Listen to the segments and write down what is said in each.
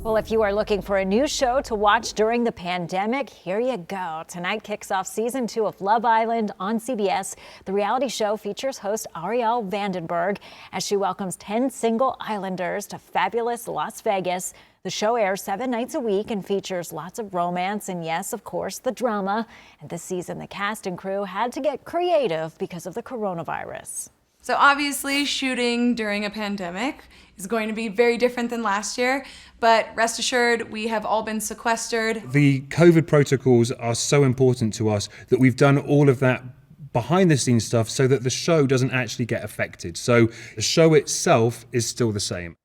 Well, if you are looking for a new show to watch during the pandemic, here you go. Tonight kicks off season 2 of Love Island on CBS. The reality show features host Ariel Vandenberg as she welcomes 10 single islanders to fabulous Las Vegas. The show airs 7 nights a week and features lots of romance and, yes, of course, the drama. And this season, the cast and crew had to get creative because of the coronavirus. So obviously shooting during a pandemic is going to be very different than last year, but rest assured we have all been sequestered. The COVID protocols are so important to us that we've done all of that behind the scenes stuff so that the show doesn't actually get affected. So the show itself is still the same.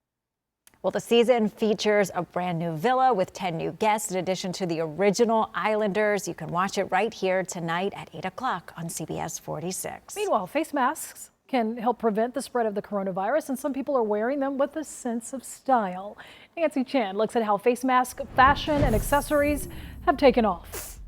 Well, the season features a brand new villa with 10 new guests in addition to the original Islanders. You can watch it right here tonight at 8 o'clock on CBS 46. Meanwhile, face masks can help prevent the spread of the coronavirus, and some people are wearing them with a sense of style. Nancy Chan looks at how face mask fashion and accessories have taken off.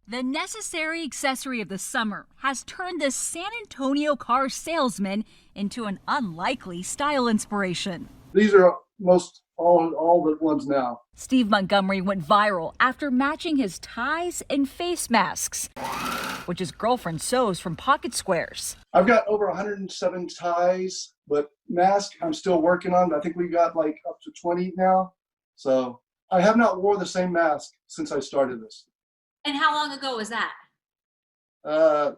The necessary accessory of the summer has turned this San Antonio car salesman into an unlikely style inspiration. These are most all the ones now. Steve Montgomery went viral after matching his ties and face masks, which his girlfriend sews from pocket squares. I've got over 107 ties, but mask I'm still working on. I think we got like up to 20 now. So I have not worn the same mask since I started this. And how long ago was that?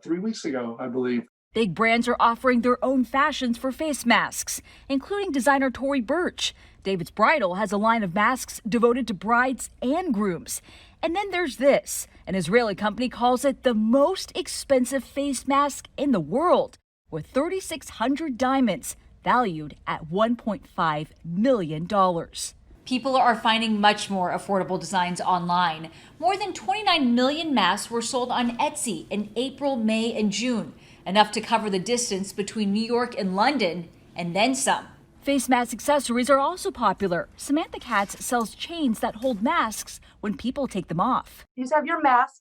3 weeks ago, I believe. Big brands are offering their own fashions for face masks, including designer Tory Burch. David's Bridal has a line of masks devoted to brides and grooms. And then there's this. An Israeli company calls it the most expensive face mask in the world, with 3,600 diamonds valued at $1.5 million. People are finding much more affordable designs online. More than 29 million masks were sold on Etsy in April, May, and June, enough to cover the distance between New York and London, and then some. Face mask accessories are also popular. Samantha Katz sells chains that hold masks when people take them off. You just have your mask,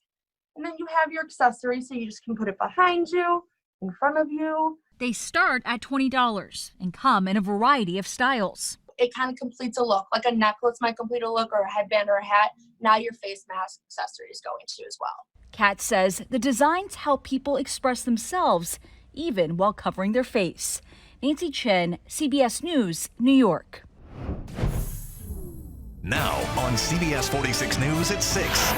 and then you have your accessory, so you just can put it behind you, in front of you. They start at $20 and come in a variety of styles. It kind of completes a look, like a necklace might complete a look, or a headband or a hat. Now your face mask accessory is going to as well. Katz says the designs help people express themselves, even while covering their face. Nancy Chen, CBS News, New York. Now on CBS 46 News at 6.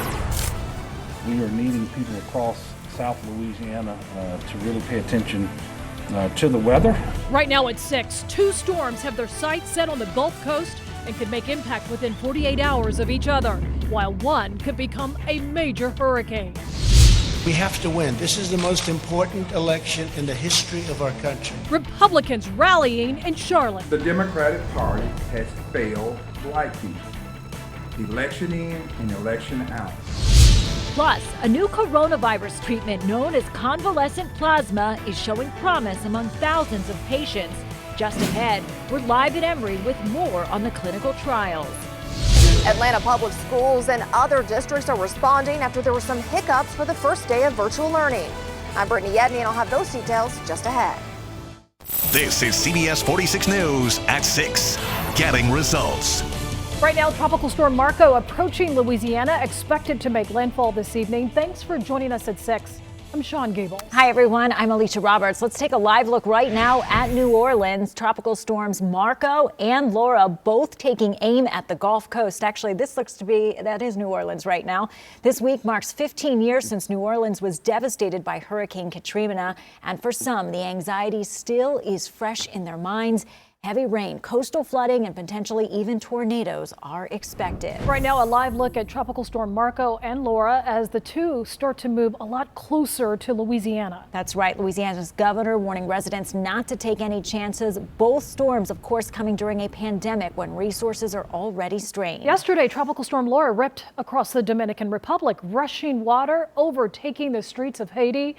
We are needing people across South Louisiana to really pay attention to the weather. Right now at 6, 2 storms have their sights set on the Gulf Coast and could make impact within 48 hours of each other, while one could become a major hurricane. We have to win. This is the most important election in the history of our country. Republicans rallying in Charlotte. The Democratic Party has failed black people. Election in and election out. Plus, a new coronavirus treatment known as convalescent plasma is showing promise among thousands of patients. Just ahead, we're live at Emory with more on the clinical trials. Atlanta Public Schools and other districts are responding after there were some hiccups for the first day of virtual learning. I'm Brittany Yedney, and I'll have those details just ahead. This is CBS 46 News at 6. Getting results. Right now, Tropical Storm Marco approaching Louisiana, expected to make landfall this evening. Thanks for joining us at 6. I'm Sean Gable. Hi, everyone. I'm Alicia Roberts. Let's take a live look right now at New Orleans. Tropical storms Marco and Laura both taking aim at the Gulf Coast. Actually, this looks to be, that is New Orleans right now. This week marks 15 years since New Orleans was devastated by Hurricane Katrina. And for some, the anxiety still is fresh in their minds. Heavy rain, coastal flooding, and potentially even tornadoes are expected. Right now, a live look at Tropical Storm Marco and Laura as the two start to move a lot closer to Louisiana. That's right. Louisiana's governor warning residents not to take any chances. Both storms, of course, coming during a pandemic when resources are already strained. Yesterday, Tropical Storm Laura ripped across the Dominican Republic, rushing water, overtaking the streets of Haiti.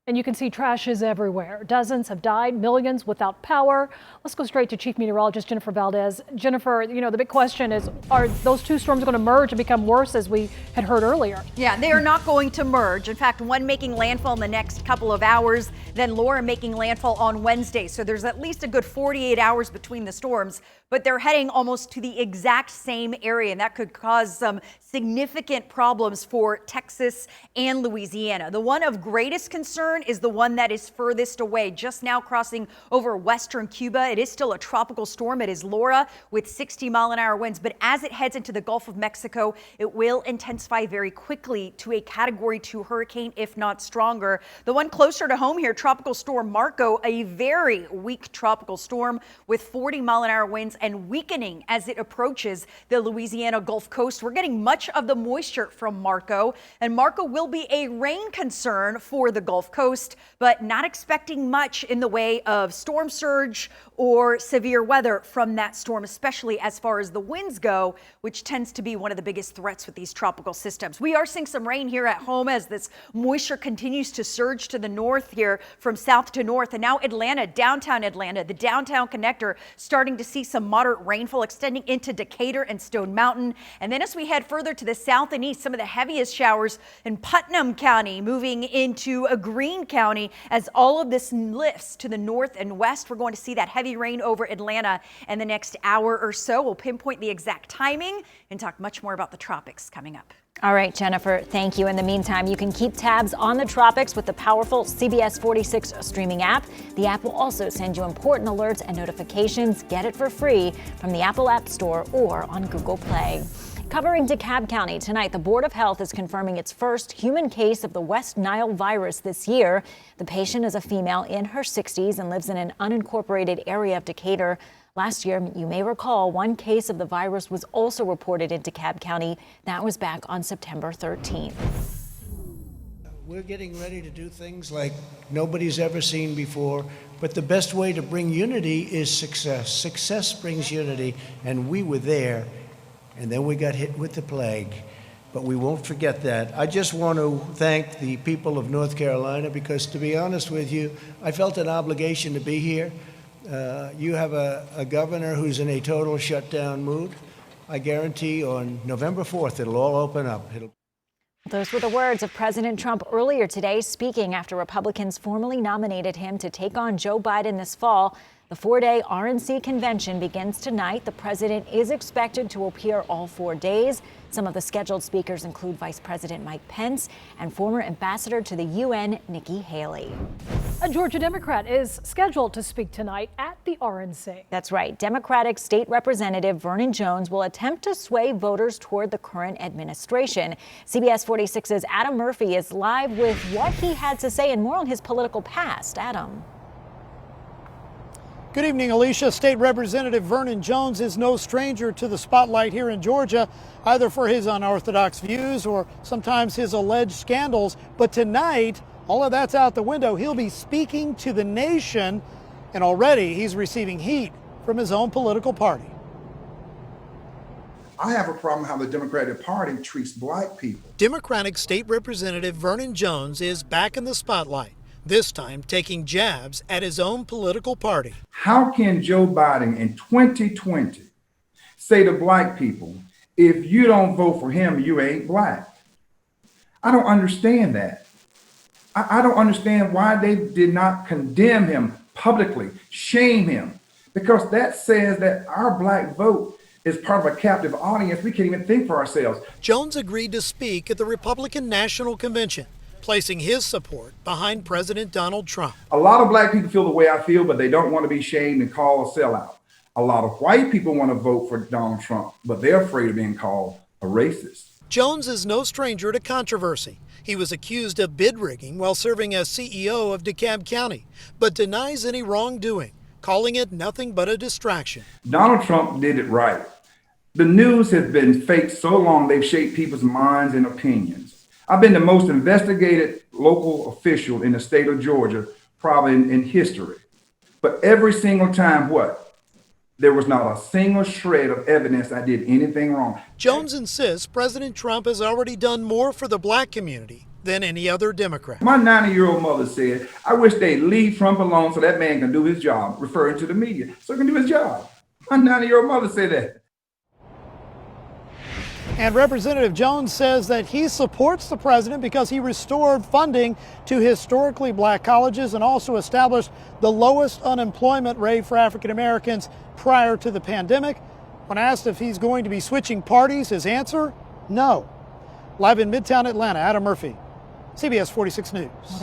And you can see trash is everywhere. Dozens have died, millions without power. Let's go straight to Chief Meteorologist Jennifer Valdez. Jennifer, the big question is, are those two storms going to merge and become worse, as we had heard earlier? Yeah, they are not going to merge. In fact, one making landfall in the next couple of hours, then Laura making landfall on Wednesday. So there's at least a good 48 hours between the storms, but they're heading almost to the exact same area, and that could cause some significant problems for Texas and Louisiana. The one of greatest concern is the one that is furthest away, just now crossing over western Cuba. It is still a tropical storm. It is Laura with 60-mile-an-hour winds, but as it heads into the Gulf of Mexico, it will intensify very quickly to a Category 2 hurricane, if not stronger. The one closer to home here, Tropical Storm Marco, a very weak tropical storm with 40-mile-an-hour winds and weakening as it approaches the Louisiana Gulf Coast. We're getting much of the moisture from Marco, and Marco will be a rain concern for the Gulf Coast, but not expecting much in the way of storm surge or severe weather from that storm, especially as far as the winds go, which tends to be one of the biggest threats with these tropical systems. We are seeing some rain here at home as this moisture continues to surge to the north here from south to north. And now Atlanta, downtown Atlanta, the downtown connector, starting to see some moderate rainfall extending into Decatur and Stone Mountain. And then as we head further to the south and east, some of the heaviest showers in Putnam County, moving into Greene County. As all of this lifts to the north and west, we're going to see that heavy rain over Atlanta in the next hour or so. We'll pinpoint the exact timing and talk much more about the tropics coming up. All right, Jennifer, thank you. In the meantime, you can keep tabs on the tropics with the powerful CBS 46 streaming app. The app will also send you important alerts and notifications. Get it for free from the Apple App Store or on Google Play. Covering DeKalb County tonight, the Board of Health is confirming its first human case of the West Nile virus this year. The patient is a female in her 60s and lives in an unincorporated area of Decatur. Last year, you may recall, one case of the virus was also reported in DeKalb County. That was back on September 13th. We're getting ready to do things like nobody's ever seen before, but the best way to bring unity is success. Success brings unity, and we were there, and then we got hit with the plague. But we won't forget that. I just want to thank the people of North Carolina because, to be honest with you, I felt an obligation to be here. You have a governor who's in a total shutdown mood. I guarantee on November 4th, it'll all open up. Those were the words of President Trump earlier today, speaking after Republicans formally nominated him to take on Joe Biden this fall. The 4-day RNC convention begins tonight. The president is expected to appear all 4 days. Some of the scheduled speakers include Vice President Mike Pence and former ambassador to the UN, Nikki Haley. A Georgia Democrat is scheduled to speak tonight at the RNC. That's right. Democratic State Representative Vernon Jones will attempt to sway voters toward the current administration. CBS 46's Adam Murphy is live with what he had to say and more on his political past. Adam. Good evening, Alicia. State Representative Vernon Jones is no stranger to the spotlight here in Georgia, either for his unorthodox views or sometimes his alleged scandals. But tonight, all of that's out the window. He'll be speaking to the nation, and already he's receiving heat from his own political party. I have a problem how the Democratic Party treats black people. Democratic State Representative Vernon Jones is back in the spotlight, this time taking jabs at his own political party. How can Joe Biden in 2020 say to black people, if you don't vote for him, you ain't black? I don't understand that. I don't understand why they did not condemn him publicly, shame him, because that says that our black vote is part of a captive audience. We can't even think for ourselves. Jones agreed to speak at the Republican National Convention, placing his support behind President Donald Trump. A lot of black people feel the way I feel, but they don't want to be shamed and called a sellout. A lot of white people want to vote for Donald Trump, but they're afraid of being called a racist. Jones is no stranger to controversy. He was accused of bid rigging while serving as CEO of DeKalb County, but denies any wrongdoing, calling it nothing but a distraction. Donald Trump did it right. The news has been fake so long they've shaped people's minds and opinions. I've been the most investigated local official in the state of Georgia, probably in history. But every single time, there was not a single shred of evidence I did anything wrong. Jones insists President Trump has already done more for the black community than any other Democrat. My 90-year-old mother said, I wish they'd leave Trump alone so that man can do his job, referring to the media, so he can do his job. My 90-year-old mother said that. And Representative Jones says that he supports the president because he restored funding to historically black colleges and also established the lowest unemployment rate for African Americans prior to the pandemic. When asked if he's going to be switching parties, his answer, no. Live in Midtown Atlanta, Adam Murphy, CBS 46 News.